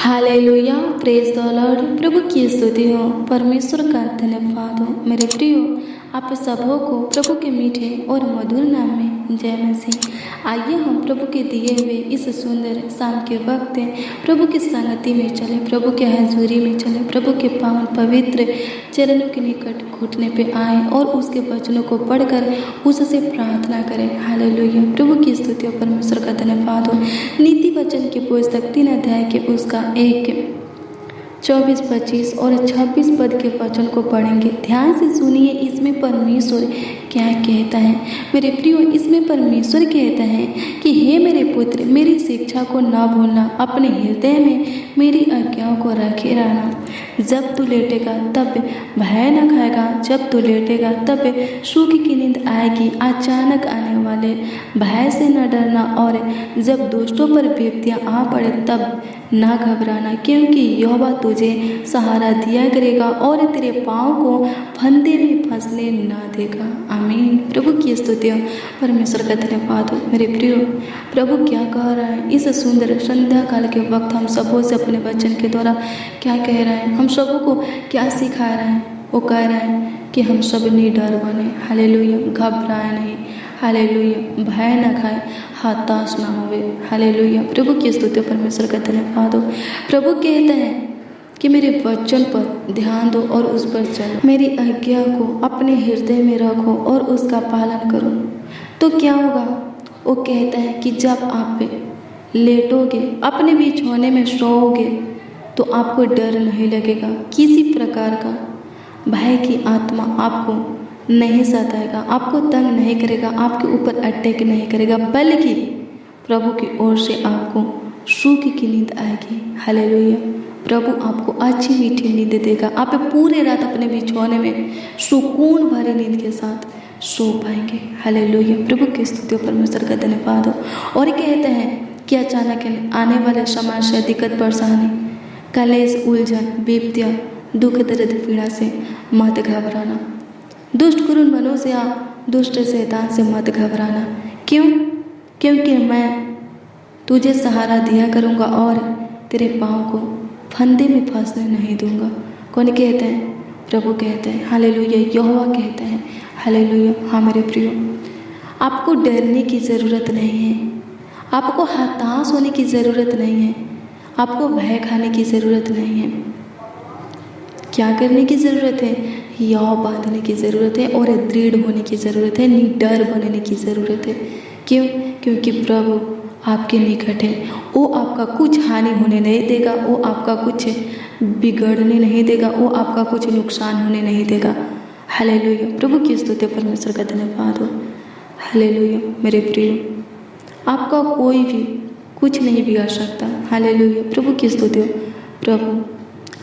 Hallelujah, praise the lord. प्रभु की स्तुति हो, परमेश्वर का धन्यवाद हो। मेरे प्रियो, आप सबों को प्रभु के मीठे और मधुर नाम में जय मसीह। आइए हम प्रभु के दिए हुए इस सुंदर शाम के वक्त प्रभु की संगति में चले, प्रभु के हजूरी में चले, प्रभु के पावन पवित्र चरणों के निकट घुटने पे आए और उसके वचनों को पढ़कर उससे प्रार्थना करें। हालेलुया, प्रभु की स्तुति और परमेश्वर का धन्यवाद हो। नीति वचन की पुस्तक 3 अध्याय के उसका 24, 25 और 26 पद के वचन को पढ़ेंगे। ध्यान से सुनिए, इसमें परमेश्वर क्या कहता है। मेरे प्रियो, इसमें परमेश्वर कहता है कि हे मेरे पुत्र, मेरी शिक्षा को ना भूलना, अपने हृदय में मेरी आज्ञाओं को रखे रहना। जब तू लेटेगा तब भय न खाएगा, जब तू लेटेगा तब सुख की नींद आएगी। अचानक आने वाले भय से न डरना, और जब दुष्टों पर विपत्तियां आ पड़े तब ना घबराना, क्योंकि यहोवा तुझे सहारा दिया करेगा और तेरे पाँव को फंदे में फंसने ना देगा। आमीन। प्रभु की स्तुति हो, परमेश्वर का धन्यवाद हो। मेरे प्रियो, प्रभु क्या कह रहा है इस सुंदर संध्या काल के वक्त हम सबों से अपने वचन के द्वारा क्या कह रहा है, हम सबों को क्या सिखा रहा है। वो कह रहा है कि हम सब निडर बने। हालेलुया, घबराए नहीं। हालेलुया, भय न खाए, हताश ना होवे। हालेलुया, प्रभु की स्तुति परमेश्वर का धन्यवाद हो। प्रभु कहता है कि मेरे वचन पर ध्यान दो और उस पर चलो, मेरी आज्ञा को अपने हृदय में रखो और उसका पालन करो। तो क्या होगा? वो कहता है कि जब आप लेटोगे, अपने बिछौने में सोओगे, तो आपको डर नहीं लगेगा, किसी प्रकार का भय की आत्मा आपको नहीं सताएगा, आपको तंग नहीं करेगा, आपके ऊपर अटैक नहीं करेगा, बल्कि प्रभु की ओर से आपको सुख की नींद आएगी। हालेलुया, प्रभु आपको अच्छी मीठी नींद देगा। आप पूरे रात अपने बिछौने में सुकून भरी नींद के साथ सो पाएंगे। हालेलुया, प्रभु की स्तुति परमेश्वर का धन्यवाद हो। और कहते हैं कि अचानक आने वाले समस्या, दिक्कत, परेशानी, कलेश, उलझन, विपत्तियां, दुख, दर्द, पीड़ा से मत घबराना। दुष्ट कुरूप मनुष्य या दुष्ट शैतान से मत घबराना। क्यों? क्योंकि मैं तुझे सहारा दिया करूँगा और तेरे पाँव को फंदे में फंसने नहीं दूंगा। कौन कहते हैं? प्रभु कहते हैं। हालेलुया, यहोवा कहते हैं। हालेलुया। हाँ मेरे प्रियो, आपको डरने की ज़रूरत नहीं है, आपको हताश होने की ज़रूरत नहीं है, आपको भय खाने की ज़रूरत नहीं है। क्या करने की ज़रूरत है? याव बांधने की ज़रूरत है और दृढ़ होने की ज़रूरत है, निडर बनने की ज़रूरत है। क्यों? क्योंकि प्रभु आपके निकट है। वो आपका कुछ हानि होने नहीं देगा, वो आपका कुछ बिगड़ने नहीं देगा, वो आपका कुछ नुकसान होने नहीं देगा। हालेलुया, प्रभु की स्तुति परमेश्वर का धन्यवाद हो। हालेलुया, मेरे प्रियो, आपका कोई भी कुछ नहीं बिगाड़ सकता। हालेलुया, प्रभु की स्तुति हो। प्रभु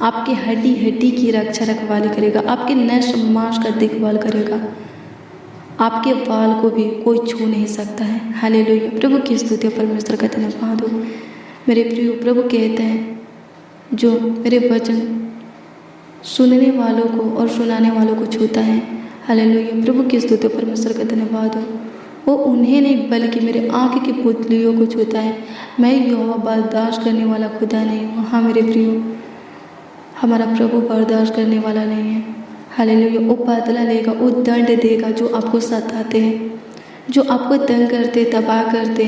आपकी हड्डी हड्डी की रक्षा रखवाली करेगा, आपके नस मांस का देखभाल करेगा, आपके बाल को भी कोई छू नहीं सकता है। हालेलुया, प्रभु की स्तुति परमेश्वर का धन्यवाद हो। मेरे प्रियो, प्रभु कहते हैं जो मेरे वचन सुनने वालों को और सुनाने वालों को छूता है। हालेलुया, प्रभु की स्तुति परमेश्वर का धन्यवाद हो। वो उन्हें नहीं बल्कि मेरे आँख की पुतलियों को छूता है। मैं यहोवा बर्दाश्त करने वाला खुदा नहीं हूँ। हाँ मेरे प्रियो, हमारा प्रभु बर्दाश्त करने वाला नहीं है। हालेलुया, वो बदला लेगा, वो दंड देगा जो आपको सताते हैं, जो आपको तंग करते, तबाह करते,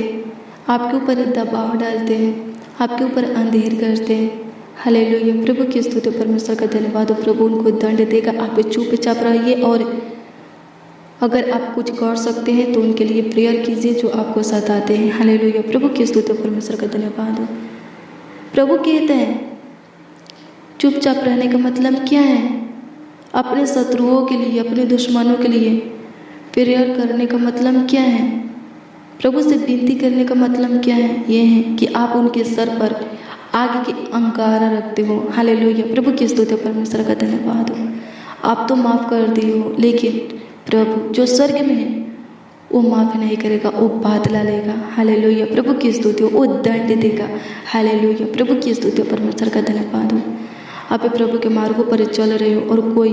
आपके ऊपर दबाव डालते हैं, आपके ऊपर अंधेर करते हैं। हालेलुया, प्रभु की स्तुति परमेश्वर का धन्यवाद हो। प्रभु उनको दंड देगा। आप चुपचाप रहिए और अगर आप कुछ कर सकते हैं तो उनके लिए प्रेयर कीजिए जो आपको सताते हैं। हालेलुया, प्रभु की स्तुति परमेश्वर का धन्यवाद हो। प्रभु कहते हैं चुपचाप रहने का मतलब क्या है? अपने शत्रुओं के लिए, अपने दुश्मनों के लिए प्रेयर करने का मतलब क्या है? प्रभु से विनती करने का मतलब क्या है? ये है कि आप उनके सर पर आग के अंगारा रखते हो। हालेलुया, प्रभु की स्तुति परमेश्वर का धन्यवाद हो। आप तो माफ़ कर दिए हो, लेकिन प्रभु जो स्वर्ग में है वो माफ़ नहीं करेगा, वो बदला लेगा। हालेलुया, प्रभु की स्तुति हो। वो दंड देगा। हालेलुया, प्रभु की स्तुति परमेश्वर का धन्यवाद हो। आप प्रभु के मार्गों पर चल रहे हो और कोई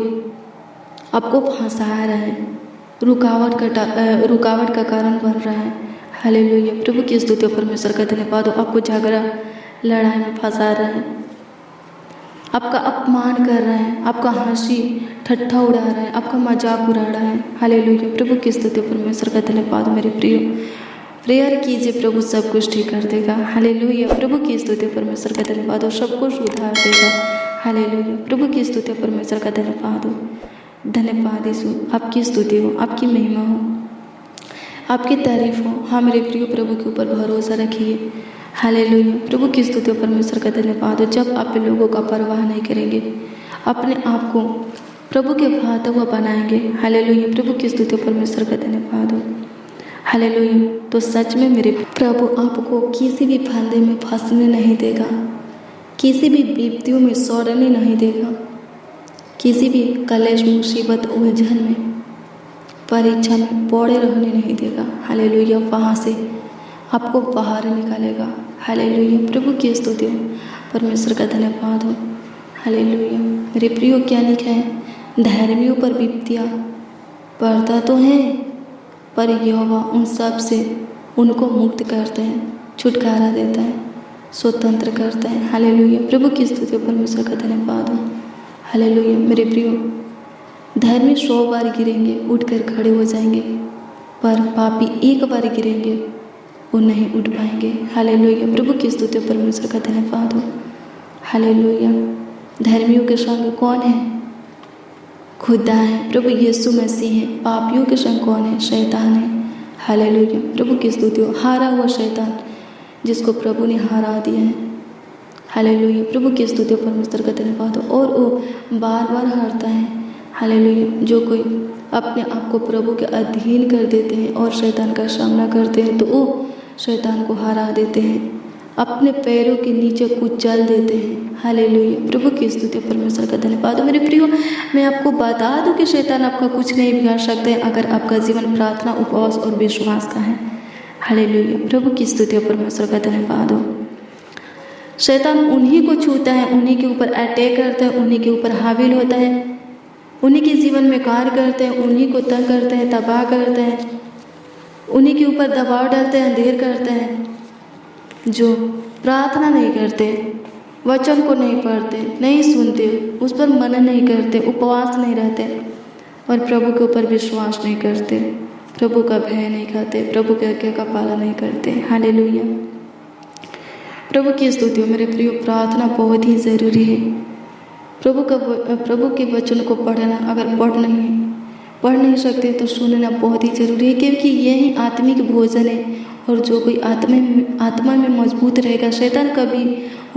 आपको फंसा रहा है, रुकावट का कारण बन रहा है। हालेलुया, प्रभु की स्तुति परमेश्वर का धन्यवाद हो। आपको झगड़ा लड़ाई में फंसा रहा है, आपका अपमान कर रहे हैं, आपका हंसी ठट्ठा उड़ा रहा है, आपका मजाक उड़ा रहा है। हालेलुया, प्रभु की स्तुति परमेश्वर का धन्यवाद। मेरे प्रिय प्रेयर कीजिए, प्रभु सब कुछ ठीक कर देगा। हालेलुया, प्रभु की स्तुति परमेश्वर का धन्यवाद हो, सब कुछ उधार देगा। हालेलुया, प्रभु की स्तुति परमेश्वर का धन्यवाद हो। धन्यवाद यीशु, आपकी स्तुति हो, आपकी महिमा हो, आपकी तारीफ हो। हाँ मेरे प्रिय, प्रभु के ऊपर भरोसा रखिए। हालेलुया, प्रभु की स्तुति परमेश्वर का धन्यवाद हो। जब आप लोगों का परवाह नहीं करेंगे, अपने आप को प्रभु के भाता हुआ बनाएंगे। हालेलुया, प्रभु की स्तुति परमेश्वर का धन्यवाद हो। हालेलुया, तो सच में मेरे प्रभु आपको किसी भी फंदे में फंसने नहीं देगा, किसी भी विपत्तियों में सौरने नहीं देगा, किसी भी कलेश मुसीबत उलझन में परीक्षा में पड़े रहने नहीं देगा। हालेलुया, वहाँ से आपको बाहर निकालेगा। हालेलुया, प्रभु की स्तुति हो, परमेश्वर का धन्यवाद हो। हालेलुया, मेरे प्रियो क्या लिखा है, धर्मियों पर विपत्तियाँ पड़ता तो है, पर यहोवा उन सब से उनको मुक्त करते हैं, छुटकारा देता है, स्वतंत्र करता है। हालेलुया, प्रभु की स्तुति हो, परमेश्वर का धन्यवाद हो। हालेलुया, मेरे प्रियो धर्मी 100 बार गिरेंगे उठकर खड़े हो जाएंगे, पर पापी एक बार गिरेंगे वो नहीं उठ पाएंगे। हालेलुया, प्रभु की स्तुति हो, परमेश्वर का धन्यवाद हो। हालेलुया, धर्मियों के संग कौन है? खुदा है, प्रभु यीशु मसीह है। पापियों के संग कौन है? शैतान है। हालेलुया, प्रभु की स्तुति हो, हारा हुआ शैतान जिसको प्रभु ने हरा दिया है। हालेलुया, प्रभु की स्तुति हो, परमेश्वर का धन्यवाद हो। और वो बार बार हारता है। हालेलुया, जो कोई अपने आप को प्रभु के अधीन कर देते हैं और शैतान का सामना करते हैं तो वो शैतान को हरा देते हैं, अपने पैरों के नीचे कुचल देते हैं। हालेलुया, प्रभु की स्तुति परमेश्वर का धन्यवाद। मेरे प्रियो, मैं आपको बता दूं कि शैतान आपका कुछ नहीं बिगाड़ सकते अगर आपका जीवन प्रार्थना, उपवास और विश्वास का है। हालेलुया, प्रभु की स्तुति परमेश्वर का धन्यवाद हो। शैतान उन्हीं को छूता है, उन्हीं के ऊपर अटैक करता है, उन्हीं के ऊपर हाविल होता है, उन्हीं के जीवन में कार्य करते हैं, उन्हीं को तंग करते हैं, तबाह करते हैं, उन्हीं के ऊपर दबाव डालते हैं, अंधेर करते हैं। जो प्रार्थना नहीं करते, वचन को नहीं पढ़ते, नहीं सुनते, उस पर मनन नहीं करते, उपवास नहीं रहते और प्रभु के ऊपर विश्वास नहीं करते, प्रभु का भय नहीं खाते, प्रभु के आज्ञा का पालन नहीं करते। हालेलुया, प्रभु की स्तुति हो। मेरे प्रियो, प्रार्थना बहुत ही ज़रूरी है। प्रभु के वचन को पढ़ना, अगर पढ़ नहीं सकते तो सुनना बहुत ही ज़रूरी है, क्योंकि यही आत्मिक भोजन है। और जो कोई आत्मा में मजबूत रहेगा, शैतान कभी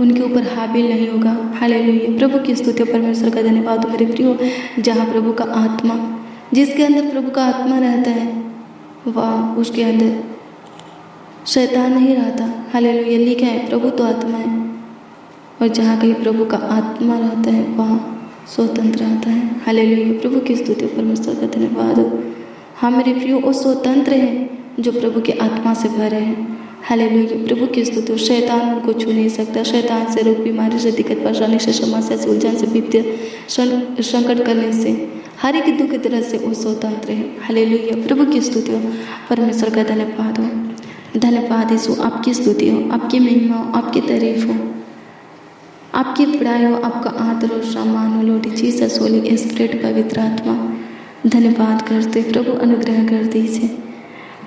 उनके ऊपर हाबिल नहीं होगा। हालेलुया, प्रभु की स्तुति परमेश्वर का धन्यवाद हो। मेरे प्रियो, जहाँ प्रभु का आत्मा, जिसके अंदर प्रभु का आत्मा रहता है, वह उसके अंदर शैतान नहीं रहता। हालेलुया, लिखा है प्रभु तो आत्मा है, और जहाँ कहीं प्रभु का आत्मा रहता है वहाँ स्वतंत्र रहता है। हालेलुया, प्रभु की स्तुति परमेश्वर का धन्यवाद हो। हाँ मेरे प्रियो, वो स्वतंत्र हैं जो प्रभु के आत्मा से भरे हैं। हालेलुया, प्रभु की स्तुति हो। शैतान उनको छू नहीं सकता। शैतान से, रोग, बीमारी से, दिक्कत, परेशानी से, समस्या से, उलझन से, विपत्ति, संकट करने से, हर एक दुख तरह से वो स्वतंत्र है। हालेलुया, प्रभु की स्तुति हो, परमेश्वर का धन्यवाद हो। धन्यवाद यीशु, आपकी स्तुति हो, आपकी महिमा हो, आपकी तारीफ हो, आपकी बड़ाई हो, आपका आदर और सम्मान हो। लॉर्ड जीसस, होली स्पिरिट, पवित्र आत्मा, धन्यवाद करते। प्रभु अनुग्रह कर दीजिए,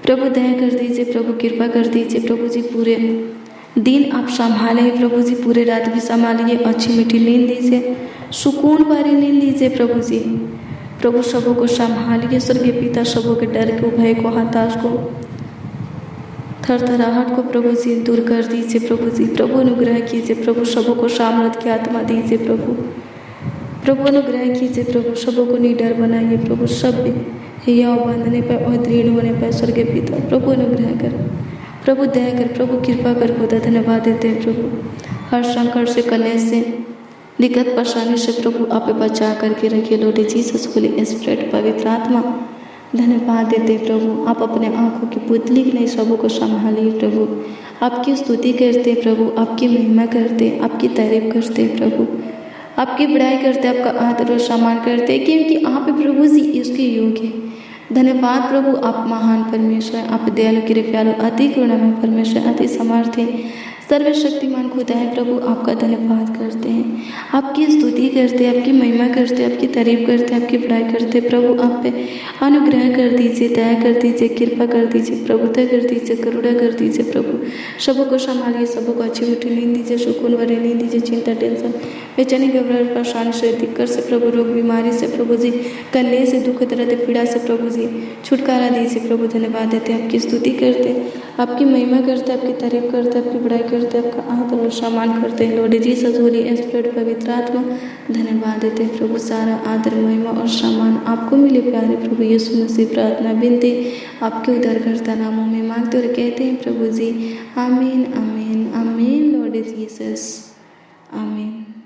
प्रभु दया कर दीजिए, प्रभु कृपा कर दीजिए। प्रभु जी पूरे दिन आप संभालें, प्रभु जी पूरे रात भी संभालिए, अच्छी मीठी नींद दीजिए, सुकून भरी नींद दीजिए। प्रभु जी, प्रभु सबों को संभालिए। स्वर्गीय पिता, सबों के डर को, भय को, हताश को, थरथराहट को प्रभु जी दूर कर दीजिए। प्रभु जी, प्रभु अनुग्रह कीजिए। प्रभु सबों को सामर्थ की आत्मा दीजिए। प्रभु अनुग्रह कीजिए। प्रभु सबों को निडर बनाइए। प्रभु सब हियाव बांधने पर और दृढ़ होने पर स्वर्गीय पिता प्रभु अनुग्रह कर, प्रभु दया कर, प्रभु कृपा कर। खुदा धन्यवाद देते हैं प्रभु, हर संकट से, कलेश से, दिक्कत परेशानी से प्रभु आप बचा करके रखिए। लॉर्ड जीसस, होली स्पिरिट, पवित्र आत्मा, धन्यवाद देते प्रभु। आप अपने आंखों की पुतली की नहीं, सबों को संभालिए प्रभु। आपकी स्तुति करते प्रभु, आपकी महिमा करते, आपकी तारीफ करते प्रभु, आपकी बड़ाई करते, आपका आदर और सम्मान करते, क्योंकि आप प्रभु जी इसके योग्य हैं। धन्यवाद प्रभु, आप महान परमेश्वर, आप दयालु, कृपालु, अति करुणामय परमेश्वर, अति समर्थी, सर्वशक्तिमान खुदा है प्रभु, आपका धन्यवाद करते हैं, आपकी स्तुति करते हैं, आपकी महिमा करते हैं, आपकी तारीफ करते हैं, आपकी बड़ाई करते हैं। प्रभु आप पे अनुग्रह कर दीजिए, दया कर दीजिए, कृपा कर दीजिए, प्रभुता कर दीजिए, करुणा कर दीजिए। प्रभु सबों को संभालिए, सबों को अच्छी मीठी नींद दीजिए, सुकून भरी नींद दीजिए। चिंता, टेंशन, बेचैनी, घबराहट, परेशानी से, दिक्कत से प्रभु, रोग बीमारी से प्रभु जी, कन्या से, दुख दर्द पीड़ा से प्रभु जी छुटकारा दीजिए। प्रभु धन्यवाद देते हैं, आपकी स्तुति करते हैं, आपकी महिमा करते हैं, आपकी तारीफ करते हैं, आपकी बड़ाई करते हैं, आपका आदर और सम्मान करते हैं। लॉर्ड जीसस, होली स्पिरिट, पवित्र आत्मा धन्यवाद देते हैं प्रभु। सारा आदर, महिमा और सम्मान आपको मिले प्यारे प्रभु यीशु मसीह। प्रार्थना विनती आपके उद्धारकर्ता नामों में मांगते और कहते हैं प्रभु जी, आमीन आमीन आमीन। लॉर्ड जीसस, आमीन।